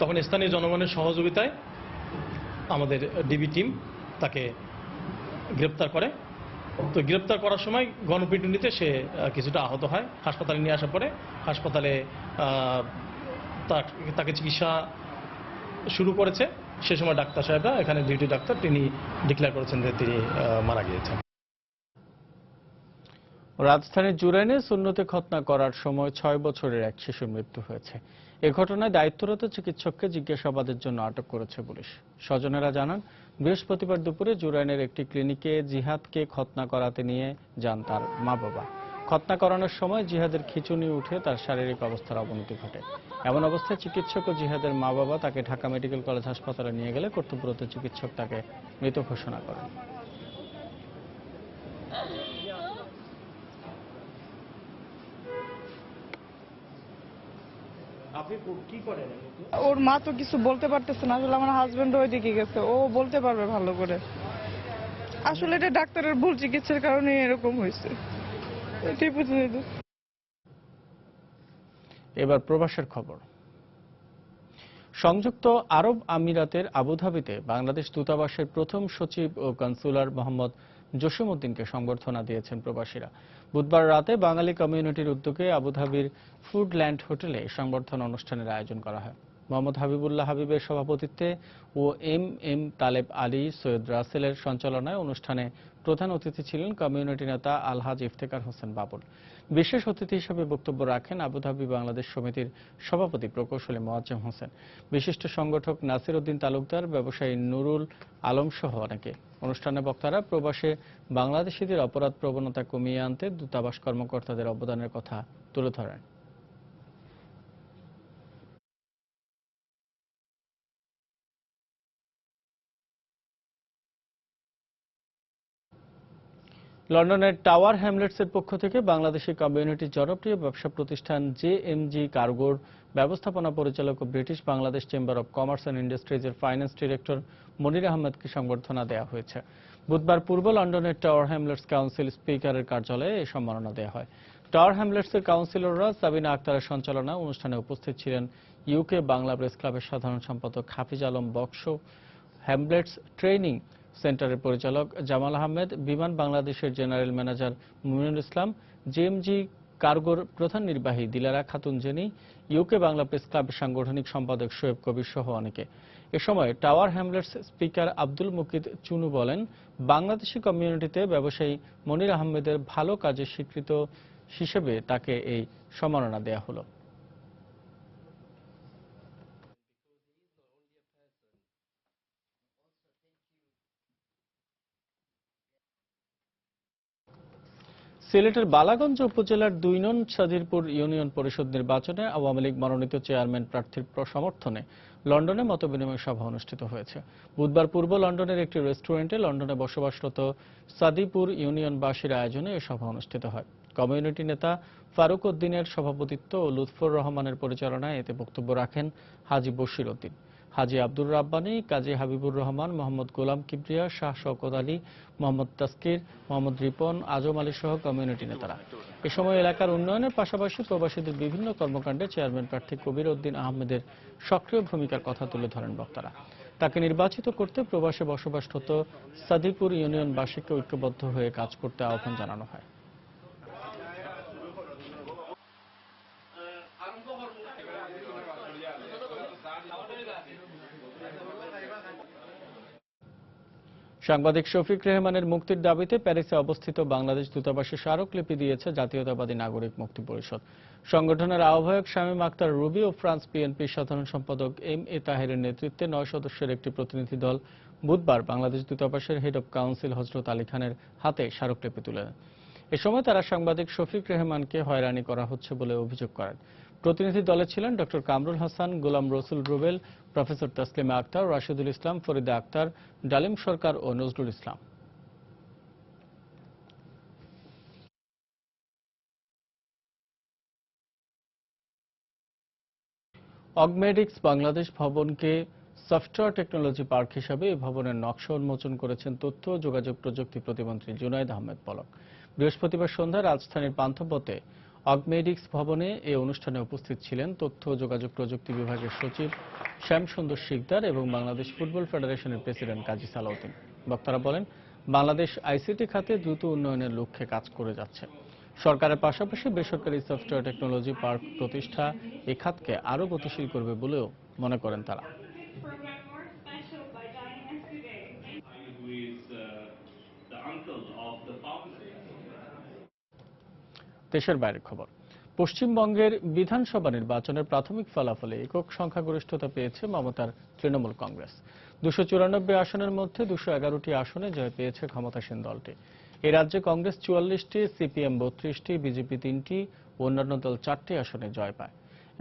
তখন স্থানীয় জনগণের সহযোগিতায় আমাদের ডিবি টিম তাকে গ্রেপ্তার করে। তো গ্রেপ্তার করার সময় গণপিটুনিতে সে কিছুটা আহত হয়। হাসপাতালে নিয়ে আসার পরে হাসপাতালে তাকে চিকিৎসা শুরু করেছে। সে সময় ডাক্তার সাহেবরা, এখানে ডিউটি ডাক্তার, তিনি ডিক্লেয়ার করেছেন যে তিনি মারা গিয়েছেন। রাজধানীর জুরাইনে সুন্নতে খতনা করার সময় 6 বছরের এক শিশুর মৃত্যু হয়েছে। এ ঘটনায় দায়িত্বরত চিকিৎসককে জিজ্ঞাসাবাদের জন্য আটক করেছে পুলিশ। স্বজনেরা জানান, বৃহস্পতিবার দুপুরে জুরাইনের একটি ক্লিনিকে জিহাদকে খতনা করাতে নিয়ে যান তার মা বাবা। খতনা করানোর সময় জিহাদের খিঁচুনি উঠে তার শারীরিক অবস্থার অবনতি ঘটে। এমন অবস্থায় চিকিৎসক ও জিহাদের মা বাবা তাকে ঢাকা মেডিকেল কলেজ হাসপাতালে নিয়ে গেলে কর্তব্যরত চিকিৎসক তাকে মৃত ঘোষণা করেন। ওর মা তো কিছু বলতে পারতেছে না। আসলে আমার হাজবেন্ড ওইদিকে গেছে, ও বলতে পারবে ভালো করে। আসলে এটা ডাক্তারের ভুল চিকিৎসার কারণে এরকম হয়েছে, এটাই বুঝতে। এবার প্রবাসের খবর। সংযুক্ত আরব আমিরাতের আবুধাবিতে বাংলাদেশ দূতাবাসের প্রথম সচিব ও কনসুলার মোহাম্মদ জসিমউদ্দিনকে সংবর্ধনা দিয়েছেন প্রবাসীরা। বুধবার রাতে বাঙালি কমিউনিটির উদ্যোগে আবুধাবির ফুডল্যান্ড হোটেলে সংবর্ধনা অনুষ্ঠানের আয়োজন করা হয়। মোহাম্মদ হাবিবুল্লাহ হাবিবের সভাপতিত্বে ও এম তালেব আলী, সৈয়দ রাসেলের সঞ্চালনায় অনুষ্ঠানে প্রধান অতিথি ছিলেন কমিউনিটি নেতা আলহাজ ইফতেখার হোসেন বাবুল। বিশেষ অতিথি হিসেবে বক্তব্য রাখেন আবুধাবি বাংলাদেশ সমিতির সভাপতি প্রকৌশলী মোয়াজ্জেম হোসেন, বিশিষ্ট সংগঠক নাসির উদ্দিন তালুকদার, ব্যবসায়ী নুরুল আলম সহ অনেকে। অনুষ্ঠানে বক্তারা প্রবাসে বাংলাদেশিদের অপরাধ প্রবণতা কমিয়ে আনতে দূতাবাস কর্মকর্তাদের অবদানের কথা তুলে ধরেন। লন্ডনের টাওয়ার হ্যামলেটসের পক্ষ থেকে বাংলাদেশি কমিউনিটির জনপ্রিয় ব্যবসা প্রতিষ্ঠান জেএমজি কার্গোর ব্যবস্থাপনা পরিচালক ও British Bangladesh chamber of commerce and ইন্ডাস্ট্রিজের ফাইন্যান্স ডিরেক্টর মনির আহমেদকে সংবর্ধনা দেওয়া হয়েছে। বুধবার পূর্ব লন্ডনের টাওয়ার হ্যামলেটস কাউন্সিল স্পিকারের কার্যালয়ে এই সম্মাননা দেওয়া হয়। টাওয়ার হ্যামলেটসের কাউন্সিলররা সাবিনা আক্তারের সঞ্চালনা অনুষ্ঠানে উপস্থিত ছিলেন ইউকে বাংলা প্রেস ক্লাবের সাধারণ সম্পাদক হাফিজ আলম বক্সো, হ্যামলেটস ট্রেনিং সেন্টারের পরিচালক জামাল আহমেদ, বিমান বাংলাদেশের general manager Muminul Islam, JMG কার্গোর প্রধান নির্বাহী দিলারা খাতুন জেনি, ইউকে বাংলা প্রেস ক্লাবের সাংগঠনিক সম্পাদক শোয়েব কবির সহ অনেকে। এ সময় Tower Hamlets speaker Abdul Mukid Chunu বলেন, বাংলাদেশি কমিউনিটিতে ব্যবসায়ী মনির আহমেদের ভালো কাজের স্বীকৃত হিসেবে তাকে এই সম্মাননা দেওয়া হলো। সিলেটের বালাগঞ্জ উপজেলার ২ নং সাদিরপুর ইউনিয়ন পরিষদ নির্বাচনে আওয়ামী লীগ মনোনীত চেয়ারম্যান প্রার্থীর সমর্থনে লন্ডনে মতবিনিময় সভা অনুষ্ঠিত হয়েছে। বুধবার পূর্ব লন্ডনের একটি রেস্টুরেন্টে লন্ডনে বসবাসরত সাদিপুর ইউনিয়নবাসীর আয়োজনে এই সভা অনুষ্ঠিত হয়। কমিউনিটি নেতা ফারুক উদ্দিনের সভাপতিত্ব ও লুৎফর রহমানের পরিচালনায় এতে বক্তব্য রাখেন হাজী বশির উদ্দিন, হাজী আব্দুর রাব্বানী, কাজী হাবিবুর রহমান, মোহাম্মদ গোলাম কিবরিয়া, শাহ শওকত আলী, মোহাম্মদ তাসকির, মোহাম্মদ রিপন, আজম আলী সহ কমিউনিটি নেতারা। এ সময় এলাকার উন্নয়নের পাশাপাশি প্রবাসীদের বিভিন্ন কর্মকাণ্ডে চেয়ারম্যান প্রার্থী কবির উদ্দিন আহমেদের সক্রিয় ভূমিকার কথা তুলে ধরেন বক্তারা। তাকে নির্বাচিত করতে প্রবাসে বসবাসরত সাদিপুর ইউনিয়নবাসীকে ঐক্যবদ্ধ হয়ে কাজ করতে আহ্বান জানানো হয়। সাংবাদিক শফিক রেহমানের মুক্তির দাবিতে প্যারিসে অবস্থিত বাংলাদেশ দূতাবাসে স্মারকলিপি দিয়েছে জাতীয়তাবাদী নাগরিক মুক্তি পরিষদ। সংগঠনের আহ্বায়ক শামীম আক্তার রুবি ও ফ্রান্স বিএনপির সাধারণ সম্পাদক এম.এ. তাহেরের নেতৃত্বে 9 সদস্যের একটি প্রতিনিধি দল বুধবার বাংলাদেশ দূতাবাসের হেড অব কাউন্সিল হযরত আলী খানের হাতে স্মারকলিপি তুলে দেন। এ সময় তারা সাংবাদিক শফিক রেহমানকে হয়রানি করা হচ্ছে বলে অভিযোগ করেন। প্রতিনিধি দলে ছিলেন ডক্টর কামরুল হাসান, গোলাম রসুল রুবেল, প্রফেসর তাসলিমা আক্তার, রাশিদুল ইসলাম, ফরিদা আক্তার, ডালিম সরকার ও নজরুল ইসলাম। অগমেডিক্স বাংলাদেশ ভবনকে সফটওয়্যার টেকনোলজি পার্ক হিসাবে এই ভবনের নকশা উন্মোচন করেছেন তথ্য ও যোগাযোগ প্রযুক্তি প্রতিমন্ত্রী জুনায়েদ আহমেদ পলক। বৃহস্পতিবার সন্ধ্যায় রাজধানীর পান্থপথে অগমেডিক্স ভবনে এই অনুষ্ঠানে উপস্থিত ছিলেন তথ্য ও যোগাযোগ প্রযুক্তি বিভাগের সচিব শ্যামসুন্দর শিকদার এবং বাংলাদেশ ফুটবল ফেডারেশনের প্রেসিডেন্ট কাজী সালাউদ্দিন। বক্তারা বলেন, বাংলাদেশ আইসিটি খাতে দ্রুত উন্নয়নের লক্ষ্যে কাজ করে যাচ্ছে। সরকারের পাশাপাশি বেসরকারি সফটওয়্যার টেকনোলজি পার্ক প্রতিষ্ঠা এই খাতকে আরও গতিশীল করবে বলেও মনে করেন তারা। দেশের বাইরের খবর। পশ্চিমবঙ্গের বিধানসভা নির্বাচনের প্রাথমিক ফলাফলে একক সংখ্যাগরিষ্ঠতা পেয়েছে মমতার তৃণমূল কংগ্রেস। 294 আসনের মধ্যে 211টি আসনে জয় পেয়েছে ক্ষমতাসীন দলটি। এই রাজ্যে কংগ্রেস 44টি, সিপিএম 32টি, বিজেপি 3টি, অন্যান্য দল 4টি আসনে জয় পায়।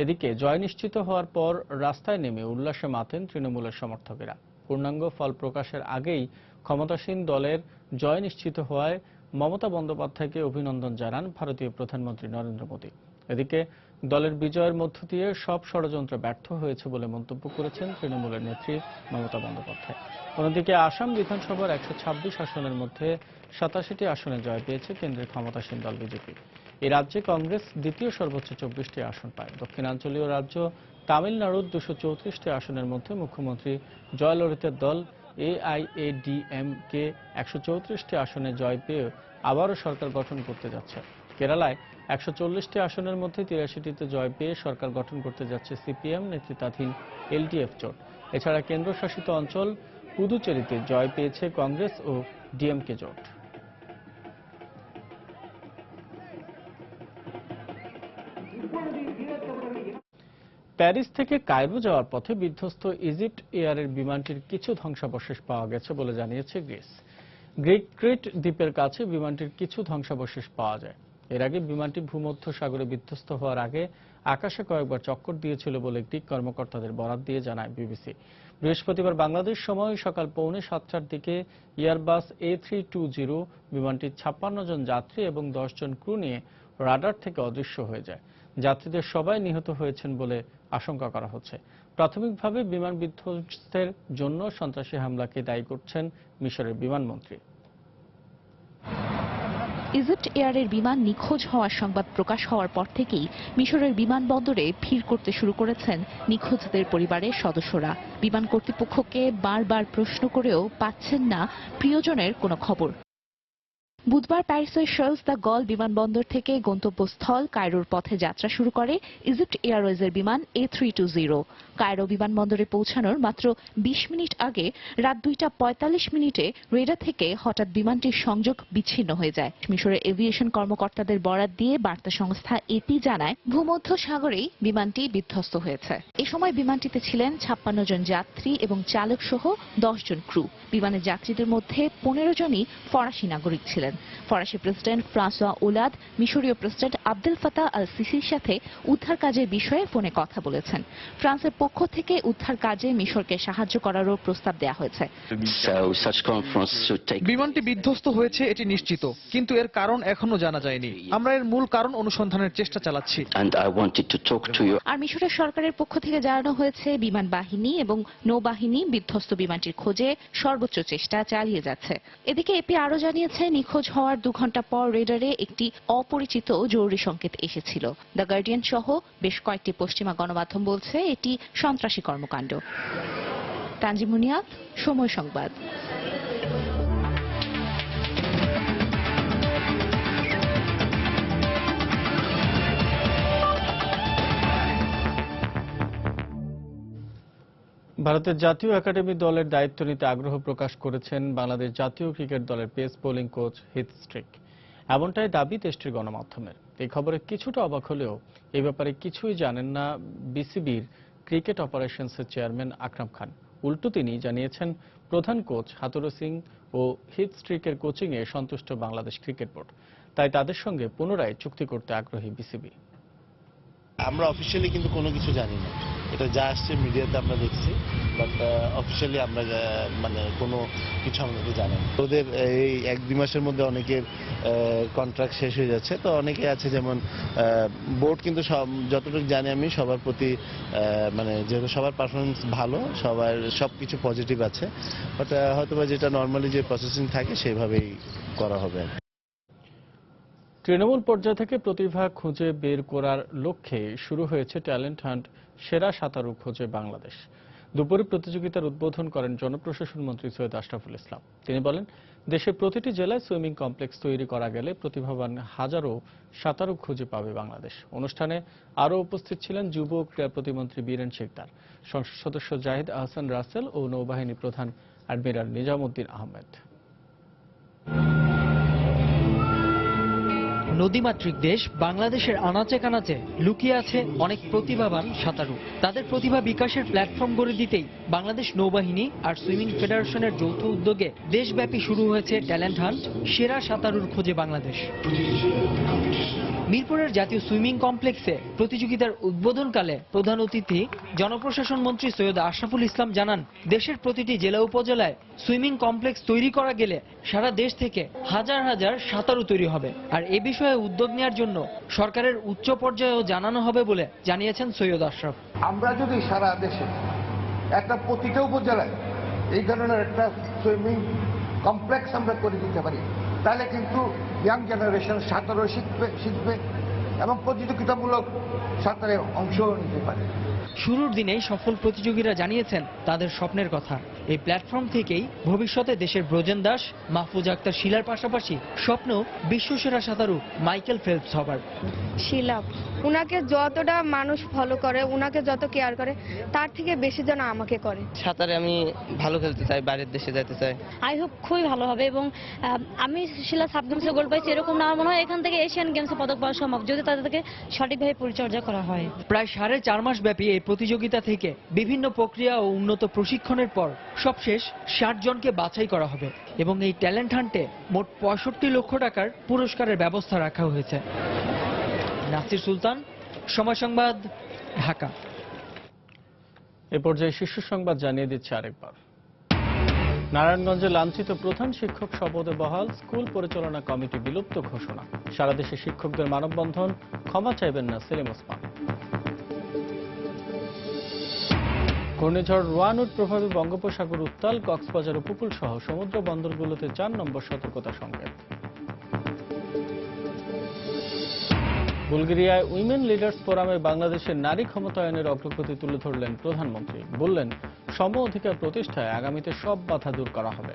এদিকে জয় নিশ্চিত হওয়ার পর রাস্তায় নেমে উল্লাসে মাতেন তৃণমূলের সমর্থকেরা। পূর্ণাঙ্গ ফল প্রকাশের আগেই ক্ষমতাসীন দলের জয় নিশ্চিত হওয়ায় মমতা বন্দ্যোপাধ্যায়কে অভিনন্দন জানান ভারতীয় প্রধানমন্ত্রী নরেন্দ্র মোদী। এদিকে দলের বিজয়ের মধ্য দিয়ে সব ষড়যন্ত্র ব্যর্থ হয়েছে বলে মন্তব্য করেছেন তৃণমূলের নেত্রী মমতা বন্দ্যোপাধ্যায়। অন্যদিকে আসাম বিধানসভার 126 আসনের মধ্যে 87টি আসনে জয় পেয়েছে কেন্দ্রের ক্ষমতাসীন দল বিজেপি। এই রাজ্যে কংগ্রেস দ্বিতীয় সর্বোচ্চ 24টি আসন পায়। দক্ষিণাঞ্চলীয় রাজ্য তামিলনাড়ুর 234টি আসনের মধ্যে মুখ্যমন্ত্রী জয়ললিতার দল AIADMকে 134টি আসনে জয় পেয়ে আবারও সরকার গঠন করতে যাচ্ছে। কেরালায় 140টি আসনের মধ্যে 83টিতে জয় পেয়ে সরকার গঠন করতে যাচ্ছে সিপিএম নেতৃত্বাধীন LDF জোট। এছাড়া কেন্দ্রশাসিত অঞ্চল পুদুচেরিতে জয় পেয়েছে কংগ্রেস ও ডিএমকে জোট। প্যারিস থেকে কায়রো যাওয়ার পথে বিধ্বস্ত ইজিপ্ট এয়ারের বিমানটির কিছু ধ্বংসাবশেষ পাওয়া গেছে বলে জানিয়েছে গ্রিস। গ্রিক ক্রিট দ্বীপের কাছে বিমানটির কিছু ধ্বংসাবশেষ পাওয়া যায়। এর আগে বিমানটি ভূমধ্য সাগরে বিধ্বস্ত হওয়ার আগে আকাশে কয়েকবার চক্কর দিয়েছিল বলে গ্রিক কর্মকর্তাদের বরাত দিয়ে জানায় বিবিসি। বৃহস্পতিবার বাংলাদেশ সময় সকাল 6:45টার দিকে এয়ারবাস A320 বিমানটির 56 জন যাত্রী এবং 10 জন ক্রু নিয়ে রাডার থেকে অদৃশ্য হয়ে যায়। যাত্রীদের সবাই নিহত হয়েছেন বলে আশঙ্কা করা হচ্ছে। প্রাথমিকভাবে বিমান বিধ্বস্তের জন্য সন্ত্রাসী হামলাকে দায়ী করছেন মিশরের বিমানমন্ত্রী। ইজিপ্ট এয়ারের বিমান নিখোঁজ হওয়ার সংবাদ প্রকাশ হওয়ার পর থেকেই মিশরের বিমানবন্দরে ভিড় করতে শুরু করেছেন নিখোঁজদের পরিবারের সদস্যরা। বিমান কর্তৃপক্ষকে বারবার প্রশ্ন করেও পাচ্ছেন না প্রিয়জনের কোনো খবর। বুধবার প্যারিসের শার্লস দ্য গল বিমানবন্দর থেকে গন্তব্যস্থল কায়রোর পথে যাত্রা শুরু করে ইজিপ্ট এয়ারওয়েজের বিমান A320। কায়রো বিমানবন্দরে পৌঁছানোর মাত্র 20 মিনিট আগে রাত 2:45 রেডার থেকে হঠাৎ বিমানটির সংযোগ বিচ্ছিন্ন হয়ে যায়। মিশরের এভিয়েশন কর্মকর্তাদের বরাত দিয়ে বার্তা সংস্থা এপি জানায়, ভূমধ্য সাগরেই বিমানটি বিধ্বস্ত হয়েছে। এ সময় বিমানটিতে ছিলেন 56 জন যাত্রী এবং চালক সহ 10 জন ক্রু। বিমানের যাত্রীদের মধ্যে 15 জনই ফরাসি নাগরিক ছিলেন। ফরাসি প্রেসিডেন্ট ফ্রাঁসোয়া ওলাদ মিশরীয় প্রেসিডেন্ট আব্দেল ফাতাহ আল সিসির সাথে উদ্ধার কাজের বিষয়ে ফোনে কথা বলেছেন। ফ্রান্সের পক্ষ থেকে উদ্ধার কাজে মিশরকে সাহায্য করারও প্রস্তাব দেওয়া হয়েছে। বিমানটি বিধ্বস্ত হয়েছে এটি নিশ্চিত, কিন্তু এর কারণ এখনো জানা যায়নি। আমরা এর মূল কারণ অনুসন্ধানের চেষ্টা চালাচ্ছি। আর মিশরের সরকারের পক্ষ থেকে জানানো হয়েছে বিমান বাহিনী এবং নৌবাহিনী বিধ্বস্ত বিমানটির খোঁজে সর্বোচ্চ চেষ্টা চালিয়ে যাচ্ছে। এদিকে এপি আরও জানিয়েছে, নিখোঁজ হওয়ার 2 ঘন্টা পর রেডারে একটি অপরিচিত জরুরি সংকেত এসেছিল। দ্য গার্ডিয়ান সহ বেশ কয়েকটি পশ্চিমা গণমাধ্যম বলছে এটি সন্ত্রাসী কর্মকাণ্ড। তানজিম মুনিয়াত, সময় সংবাদ। ভারতের জাতীয় একাডেমি দলের দায়িত্ব নিতে আগ্রহ প্রকাশ করেছেন বাংলাদেশ জাতীয় ক্রিকেট দলের pace bowling coach Heath Streak. এমনটাই দাবি দেশটির গণমাধ্যমের। এই খবরে কিছুটা অবাক হলেও এই ব্যাপারে কিছুই জানেন না বিসিবির ক্রিকেট অপারেশনসের চেয়ারম্যান আকরাম খান। উল্টো তিনি জানিয়েছেন, প্রধান কোচ হাতুরু সিং ও হিথ স্ট্রিকের কোচিংয়ে সন্তুষ্ট বাংলাদেশ ক্রিকেট বোর্ড, তাই তাদের সঙ্গে পুনরায় চুক্তি করতে আগ্রহী বিসিবি। আমরা অফিসিয়ালি কিন্তু কোনো কিছু জানি না, এটা যা আসছে মিডিয়াতে আমরা দেখছি, বাট অফিসিয়ালি আমরা মানে কোনো কিছু আমাদের জানি না। ওদের এই 1-2 মাসের মধ্যে অনেকের কন্ট্রাক্ট শেষ হয়ে যাচ্ছে, তো অনেকে আছে যেমন বোর্ড কিন্তু সব যতটুকু জানি আমি সবার প্রতি মানে যেহেতু সবার পারফরমেন্স ভালো, সবার সব কিছু পজিটিভ আছে, বাট হয়তোবা যেটা নর্মালি যে প্রসেসিং থাকে সেভাবেই করা হবে। তৃণমূল পর্যায় থেকে প্রতিভা খুঁজে বের করার লক্ষ্যে শুরু হয়েছে ট্যালেন্ট হান্ট সেরা সাঁতারু খোঁজে বাংলাদেশ। দুপুরে প্রতিযোগিতার উদ্বোধন করেন জনপ্রশাসন মন্ত্রী সৈয়দ আশরাফুল ইসলাম। তিনি বলেন, দেশের প্রতিটি জেলায় সুইমিং কমপ্লেক্স তৈরি করা গেলে প্রতিভাবান হাজারো সাঁতারু খুঁজে পাবে বাংলাদেশ। অনুষ্ঠানে আরও উপস্থিত ছিলেন যুব ও ক্রীড়া প্রতিমন্ত্রী বীরেন শিকদার, সংসদ সদস্য জাহিদ আহসান রাসেল ও নৌবাহিনী প্রধান অ্যাডমিরাল নিজামুদ্দিন আহমেদ। নদীমাতৃক দেশ বাংলাদেশের আনাচে কানাচে লুকিয়ে আছে অনেক প্রতিভাবান সাঁতারু। তাদের প্রতিভা বিকাশের প্ল্যাটফর্ম গড়ে দিতেই বাংলাদেশ নৌবাহিনী আর সুইমিং ফেডারেশনের যৌথ উদ্যোগে দেশব্যাপী শুরু হয়েছে ট্যালেন্ট হান্ট সেরা সাঁতারুর খোঁজে বাংলাদেশ। মিরপুরের জাতীয় সুইমিং কমপ্লেক্সে প্রতিযোগিতার উদ্বোধনকালে প্রধান অতিথি জনপ্রশাসন মন্ত্রী সৈয়দ আশরাফুল ইসলাম জানান, দেশের প্রতিটি জেলা উপজেলায় সুইমিং কমপ্লেক্স তৈরি করা গেলে সারা দেশ থেকে হাজার হাজার সাঁতারু তৈরি হবে। আর এ বিষয়ে উদ্যোগ নেওয়ার জন্য সরকারের উচ্চ পর্যায়েও জানানো হবে বলে জানিয়েছেন সৈয়দ আশরাফ। আমরা যদি সারা দেশে একটা প্রতিটা উপজেলায় এই ধরনের একটা সুইমিং কমপ্লেক্স আমরা করে দিতে পারি, তাহলে কিন্তু ইয়াং জেনারেশন সাঁতারও শিখবে এবং প্রতিযোগিতামূলক সাঁতারে অংশ নিতে পারে। শুরুর দিনেই সফল প্রতিযোগীরা জানিয়েছেন তাদের স্বপ্নের কথা। এই প্ল্যাটফর্ম থেকেই ভবিষ্যতে দেশের ব্রোজেন দাস, মাহফুজ আক্তার শিলার পাশাপাশি স্বপ্ন বিশ্বসেরা সাঁতারু মাইকেল ফেলপস হবার। শিলা, উনাকে যতটা মানুষ ফলো করে, উনাকে যত কেয়ার করে, তার থেকে বেশি যেন আমাকে করে। সাঁতারে আমি ভালো খেলতে চাই, বাইরের দেশে যেতে চাই। আই হোপ খুবই ভালো হবে এবং আমি শিলা সাব গেমসে গোল্ড পাইছি এরকম না, আমার মনে হয় এখান থেকে এশিয়ান গেমসে পদক পাওয়া সম্ভব যদি তাদেরকে সঠিকভাবে পরিচর্যা করা হয়। প্রায় 4.5 মাস ব্যাপী এই প্রতিযোগিতা থেকে বিভিন্ন প্রক্রিয়া ও উন্নত প্রশিক্ষণের পর সবশেষ 60 জনকে বাছাই করা হবে এবং এই ট্যালেন্ট হান্টে মোট 65 লক্ষ টাকার পুরস্কারের ব্যবস্থা রাখা হয়েছে। নাসির সুলতান, সময় সংবাদ, ঢাকা। এ পর্যায়ে শীর্ষ সংবাদ জানিয়ে দিচ্ছে আরেকবার। নারায়ণগঞ্জে লাঞ্ছিত প্রধান শিক্ষক শপথে বহাল, স্কুল পরিচালনা কমিটি বিলুপ্ত ঘোষণা। সারা দেশে শিক্ষকদের মানববন্ধন, ক্ষমা চাইবেন না সেলিম ওসমান। ঘূর্ণিঝড় রোয়ানুর প্রভাবে বঙ্গোপসাগর উত্তাল, কক্সবাজার উপকূল সহ সমুদ্র বন্দরগুলোতে 4 নম্বর সতর্কতা সংকেত। বুলগেরিয়ায় উইমেন লিডার্স ফোরামে বাংলাদেশের নারী ক্ষমতায়নের অগ্রগতি তুলে ধরলেন প্রধানমন্ত্রী। বললেন, সম অধিকার প্রতিষ্ঠায় আগামীতে সব বাধা দূর করা হবে।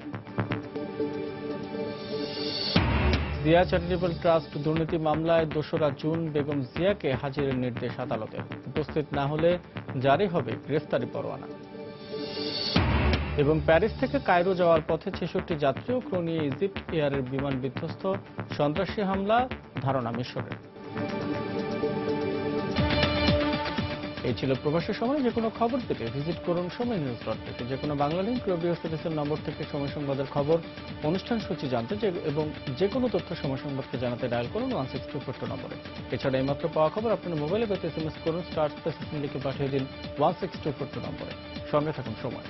জিয়া চ্যারিটেবল ট্রাস্ট দুর্নীতি মামলায় 2রা জুন বেগম জিয়াকে হাজিরের নির্দেশ আদালতের। উপস্থিত না হলে জারি হবে গ্রেফতারি পরোয়ানা। এবং প্যারিস থেকে কায়রো যাওয়ার পথে 66 যাত্রী ও ক্রু নিয়ে ইজিপ্ট এয়ারের বিমান বিধ্বস্ত, সন্ত্রাসী হামলা ধারণা মিশরের। এই ছিল প্রবাসী সময়। যে কোনো খবর পেতে ভিজিট করুন সময়.নিউজ.টিতে। যে কোনো বাংলা লিঙ্ক রেডিও সার্ভিসের নম্বর থেকে সময় সংবাদের খবর, অনুষ্ঠান সূচি জানতে এবং যে কোনো তথ্য সময় সংবাদকে জানাতে ডায়াল করুন 16242 নম্বরে। এছাড়া এইমাত্র পাওয়া খবর আপনার মোবাইলে পেতে SMS করুন *স্পেস লিখে পাঠিয়ে দিন 16242 নম্বরে। সঙ্গে থাকুন সময়।